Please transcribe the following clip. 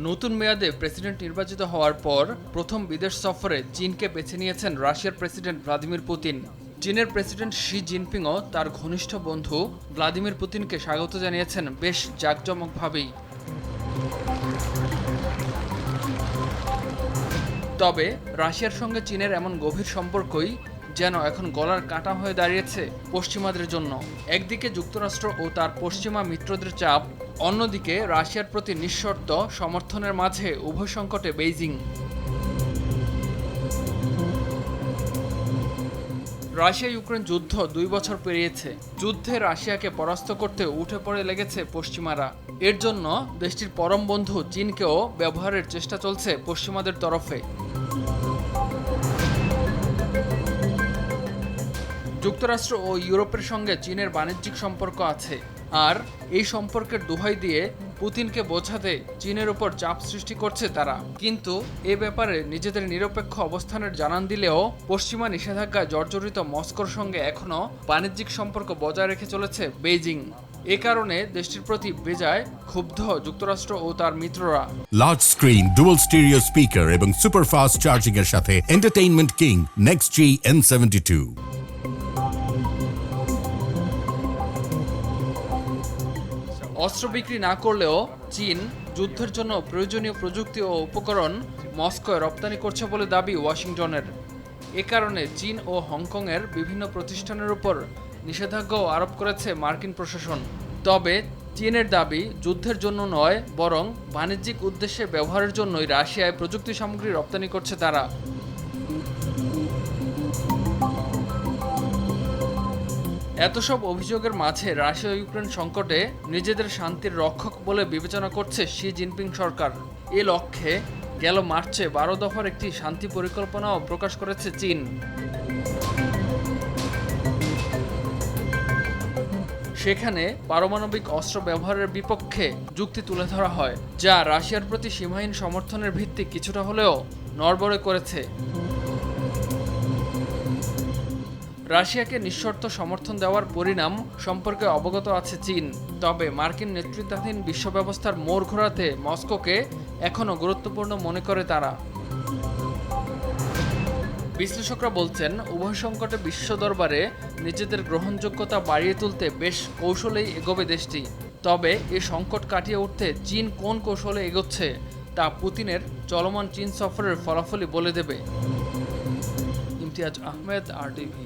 নতুন মেয়াদে প্রেসিডেন্ট নির্বাচিত হওয়ার পর প্রথম বিদেশ সফরে চীনকে বেছে নিয়েছেন রাশিয়ার প্রেসিডেন্ট ভ্লাদিমির পুতিন। চীনের প্রেসিডেন্ট শি জিনপিংও তার ঘনিষ্ঠ বন্ধু ভ্লাদিমির পুতিনকে স্বাগত জানিয়েছেন বেশ জাঁকজমকভাবেই। তবে রাশিয়ার সঙ্গে চীনের এমন গভীর সম্পর্কই যেন এখন গলার কাঁটা হয়ে দাঁড়িয়েছে পশ্চিমাদের জন্য। একদিকে যুক্তরাষ্ট্র ও তার পশ্চিমা মিত্রদের চাপ, অন্যদিকে রাশিয়ার প্রতি নিঃশর্ত সমর্থনের মাঝে উভয় সংকটে বেইজিং। রাশিয়া ইউক্রেন যুদ্ধ 2 বছর পেরিয়েছে। যুদ্ধে রাশিয়াকে পরাস্ত করতে উঠে পড়ে লেগেছে পশ্চিমারা। এর জন্য দেশটির পরম বন্ধু চীনকেও ব্যবহারের চেষ্টা চলছে পশ্চিমাদের তরফে। যুক্তরাষ্ট্র ও ইউরোপের সঙ্গে চীনের বাণিজ্যিক সম্পর্ক আছে, আর এই সম্পর্কের দোহাই দিয়ে পুতিনকে বোঝাতে চীনের উপর চাপ সৃষ্টি করছে তারা। কিন্তু এ ব্যাপারে নিজেদের নিরপেক্ষ অবস্থানের জানান দিলেও পশ্চিমা নিষেধাজ্ঞায় জর্জরিত মস্কোর সঙ্গে এখনও বাণিজ্যিক সম্পর্ক বজায় রেখে চলেছে বেইজিং। এ কারণে দেশটির প্রতি বেজায় ক্ষুব্ধ যুক্তরাষ্ট্র ও তার মিত্ররা। Large screen, dual stereo speaker এবং সুপারফাস্ট চার্জিং এর সাথে এন্টারটেইনমেন্ট কিং নেক্সট জি N72। অস্ত্র বিক্রি না করলেও চীন যুদ্ধের জন্য প্রয়োজনীয় প্রযুক্তি ও উপকরণ মস্কোয় রপ্তানি করছে বলে দাবি ওয়াশিংটনের। এ কারণে চীন ও হংকংয়ের বিভিন্ন প্রতিষ্ঠানের উপর নিষেধাজ্ঞাও আরোপ করেছে মার্কিন প্রশাসন। তবে চীনের দাবি যুদ্ধের জন্য নয়, বরং বাণিজ্যিক উদ্দেশ্যে ব্যবহারের জন্যই রাশিয়ায় প্রযুক্তি সামগ্রী রপ্তানি করছে তারা। এত সব অভিযোগের মাঝে রাশিয়া ইউক্রেন সংকটে নিজেদের শান্তির রক্ষক বলে বিবেচনা করছে শি জিনপিং সরকার। এ লক্ষ্যে গেল মার্চে 12 দফার একটি শান্তি পরিকল্পনাও প্রকাশ করেছে চীন। সেখানে পারমাণবিক অস্ত্র ব্যবহারের বিপক্ষে যুক্তি তুলে ধরা হয়, যা রাশিয়ার প্রতি সীমাহীন সমর্থনের ভিত্তি কিছুটা হলেও নড়বড়ে করেছে। রাশিয়াকে নিঃশর্ত সমর্থন দেওয়ার পরিণাম সম্পর্কে অবগত আছে চীন। তবে মার্কিন নেতৃত্বাধীন বিশ্ব ব্যবস্থার মোড় ঘোরাতে মস্কোকে এখনও গুরুত্বপূর্ণ মনে করে তারা। বিশ্লেষকরা বলছেন, উভয় সংকটে বিশ্ব দরবারে নিজেদের গ্রহণযোগ্যতা বাড়িয়ে তুলতে বেশ কৌশলেই এগোবে দেশটি। তবে এ সংকট কাটিয়ে উঠতে চীন কোন কৌশলে এগোচ্ছে তা পুতিনের চলমান চীন সফরের ফলাফলই বলে দেবে। ইমতিয়াজ আহমেদ, RTV।